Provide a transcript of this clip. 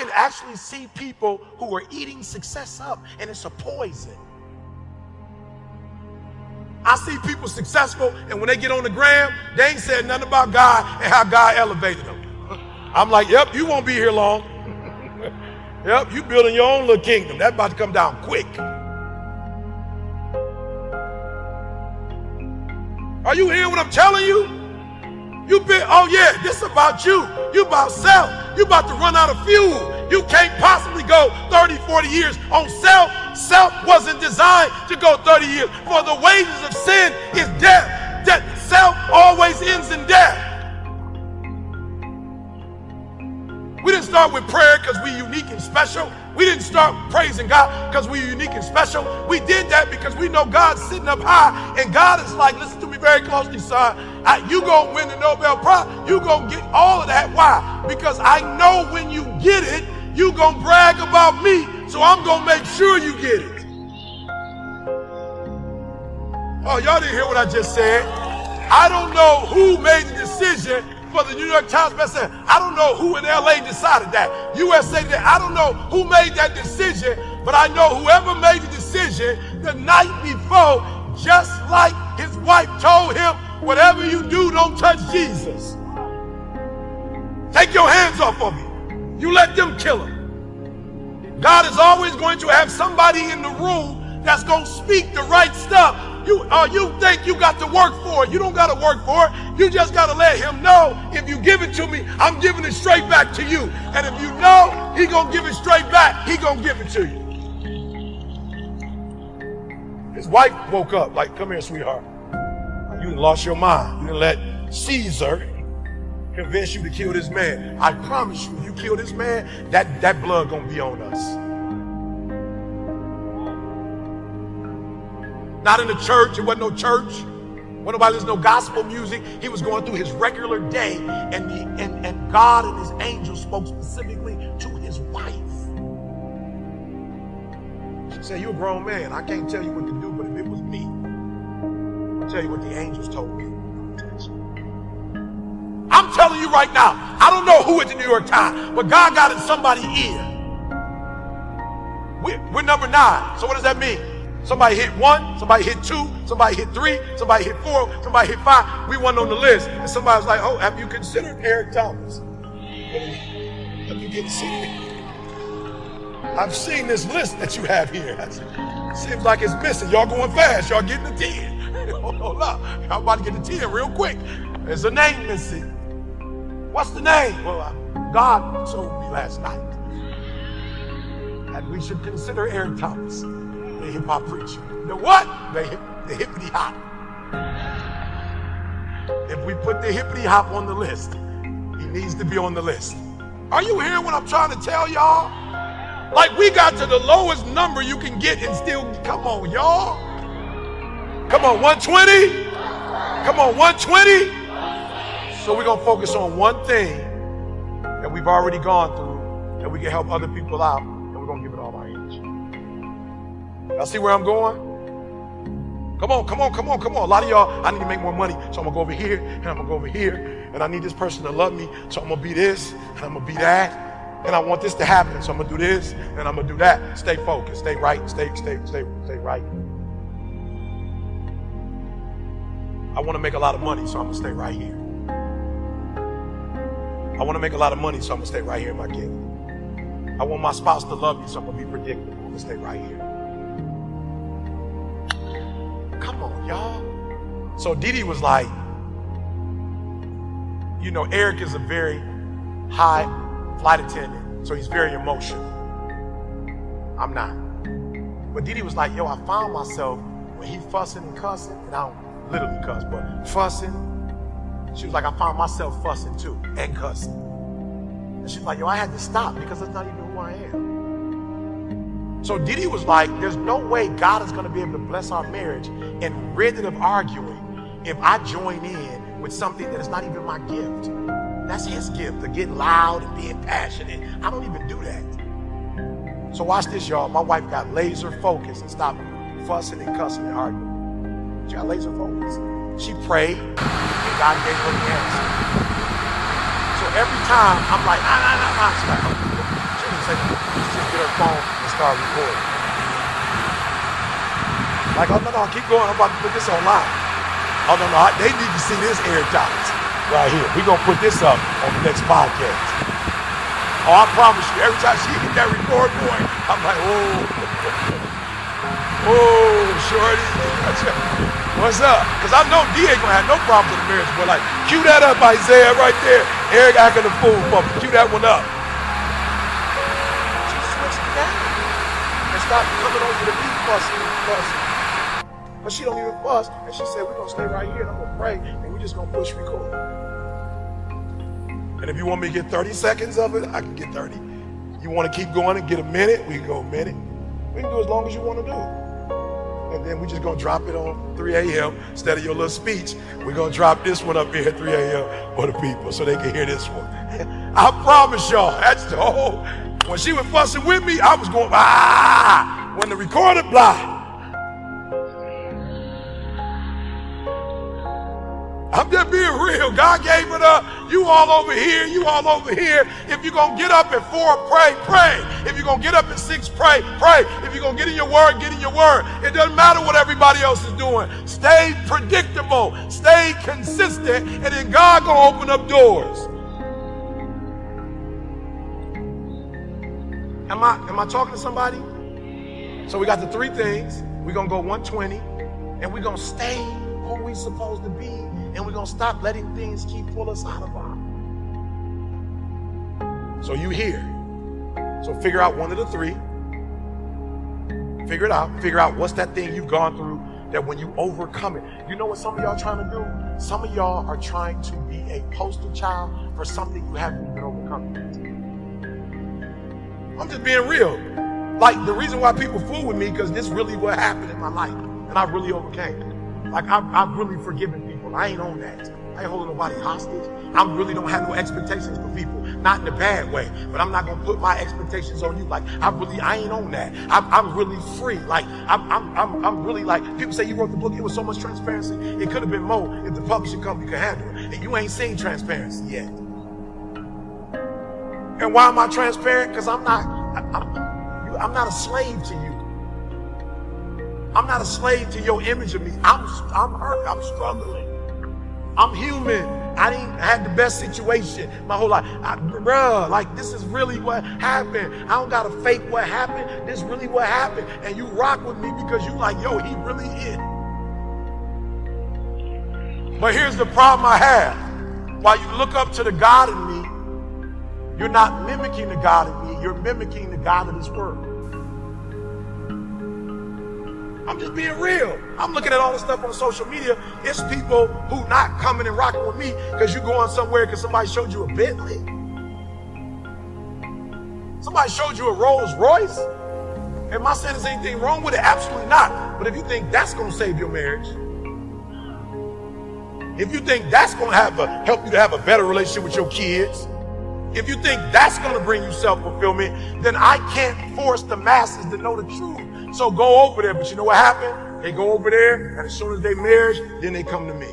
can actually see people who are eating success up, and it's a poison. I see people successful, and when they get on the gram, they ain't said nothing about God and how God elevated them. I'm like, yep, you won't be here long. Yep, you building your own little kingdom. That's about to come down quick. Are you hearing what I'm telling you? Oh yeah, this is about you. You about self. You about to run out of fuel. You can't possibly go 30, 40 years on self. Self wasn't designed to go 30 years. For the wages of sin is death. That self always ends in death. We didn't start with prayer because we're unique and special. We didn't start praising God because we're unique and special. We did that because we know God's sitting up high, and God is like, listen to me very closely, son. You gonna win the Nobel Prize. You gonna get all of that. Why? Because I know when you get it, you gonna brag about me, so I'm gonna make sure you get it. Oh, y'all didn't hear what I just said. I don't know who made the decision for the New York Times bestseller. I don't know who in LA decided that. USA did. I don't know who made that decision, but I know whoever made the decision the night before, just like his wife told him, whatever you do, don't touch Jesus. Take your hands off of him. You let them kill him. God is always going to have somebody in the room that's going to speak the right stuff. You think you got to work for it. You don't got to work for it. You just got to let him know, if you give it to me, I'm giving it straight back to you. And if you know he going to give it straight back, he going to give it to you. His wife woke up like, come here, sweetheart. You done lost your mind. You done let Caesar convince you to kill this man. I promise you, if you kill this man, that blood going to be on us. Not in the church. It wasn't no church. Wasn't nobody listening to no gospel music. He was going through his regular day, and God and his angels spoke specifically to his wife. She said, you're a grown man. I can't tell you what to do, but if it was me, I'll tell you what the angels told me. I'm telling you right now, I don't know who at the New York Times, but God got in somebody's ear. We're number 9. So what does that mean? Somebody hit 1, somebody hit 2, somebody hit 3, somebody hit 4, somebody hit 5. We weren't on the list. And somebody was like, oh, have you considered Eric Thomas? Have you considered? I've seen this list that you have here. Seems like it's missing. Y'all going fast. Y'all getting the 10. Hold up. Y'all about to get the 10 real quick. There's a name missing. What's the name? Well, God told me last night that we should consider Eric Thomas. The hip-hop preacher. The what? The hippity-hop. If we put the hippity-hop on the list, he needs to be on the list. Are you hearing what I'm trying to tell y'all? Like, we got to the lowest number you can get and still, come on, y'all. Come on, 120? Come on, 120? So we're going to focus on one thing that we've already gone through, that we can help other people out, and we're going to give it all our energy. Y'all see where I'm going? Come on, come on, come on, come on. A lot of y'all, I need to make more money, so I'm gonna go over here, and I'm gonna go over here, and I need this person to love me, so I'm gonna be this, and I'm gonna be that, and I want this to happen, so I'm gonna do this, and I'm gonna do that. Stay focused, stay right, stay right. I wanna make a lot of money, so I'm gonna stay right here. I wanna make a lot of money, so I'm gonna stay right here in my gift. I want my spouse to love me, so I'm gonna be predictable. I'm gonna stay right here. Come on, y'all. So Didi was like, you know, Eric is a very high flight attendant, so he's very emotional. I'm not. But Didi was like, yo, I found myself when he fussing and cussing, and I don't literally cuss, but fussing. She was like, I found myself fussing too, and cussing. And she's like, yo, I had to stop because that's not even who I am. So Didi was like, there's no way God is going to be able to bless our marriage and rid it of arguing if I join in with something that is not even my gift. That's his gift, to get loud and being passionate. I don't even do that. So watch this, y'all. My wife got laser focused and stopped fussing and cussing and arguing. She got laser focused. She prayed, and God gave her the answer. So every time I'm like, nah. She's like, oh, start recording. Like, oh, no, keep going. I'm about to put this online. Oh, no, they need to see this airtight right here. We're going to put this up on the next podcast. Oh, I promise you, every time she hit that record point, I'm like, oh, shorty. What's up? Because I know D ain't going to have no problems with the marriage, but like, cue that up, Isaiah, right there. Eric acting a fool, but cue that one up. She switched it down and stopped coming over to me fussing. But she don't even fuss, and she said, we're going to stay right here, and I'm going to pray, and we're just going to push record. And if you want me to get 30 seconds of it, I can get 30. You want to keep going and get a minute, we can go a minute. We can do as long as you want to do. And then we're just going to drop it on 3 a.m. Instead of your little speech, we're going to drop this one up here at 3 a.m. for the people so they can hear this one. I promise y'all, that's the whole, when she was fussing with me, I was going, when the recorder, blah. I'm just being real. God gave it up. You all over here. You all over here. If you're going to get up at 4, pray, pray. If you're going to get up at 6, pray, pray. If you're going to get in your word, get in your word. It doesn't matter what everybody else is doing. Stay predictable. Stay consistent. And then God going to open up doors. Am I talking to somebody? So we got the 3 things. We're going to go 120. And we're going to stay who we supposed to be. And we're going to stop letting things keep pulling us out of our. So you here. So figure out one of the 3. Figure it out. Figure out what's that thing you've gone through that when you overcome it. You know what some of y'all are trying to do? Some of y'all are trying to be a poster child for something you haven't even overcome yet. I'm just being real. Like, the reason why people fool with me, because this really what happened in my life. And I really overcame it. Like, I've really forgiven people. I ain't on that. I ain't holding nobody hostage. I really don't have no expectations for people. Not in a bad way. But I'm not going to put my expectations on you. Like, I ain't on that. I'm really free. Like, I'm really like, people say you wrote the book. It was so much transparency. It could have been more if the publishing company could handle it. And you ain't seen transparency yet. And why am I transparent? Because I'm not a slave to you. I'm not a slave to your image of me. I'm hurt. I'm struggling. I'm human. I didn't have the best situation my whole life. Like, this is really what happened. I don't got to fake what happened. This is really what happened. And you rock with me because you like, yo, he really is. But here's the problem I have. While you look up to the God in me, you're not mimicking the God in me. You're mimicking the God of this world. I'm just being real. I'm looking at all the stuff on social media. It's people who not coming and rocking with me because you going somewhere because somebody showed you a Bentley. Somebody showed you a Rolls Royce. Am I saying there's anything wrong with it? Absolutely not. But if you think that's going to save your marriage, if you think that's going to help you to have a better relationship with your kids, if you think that's going to bring you self-fulfillment, then I can't force the masses to know the truth. So go over there. But you know what happened? They go over there, and as soon as they marriage, then they come to me.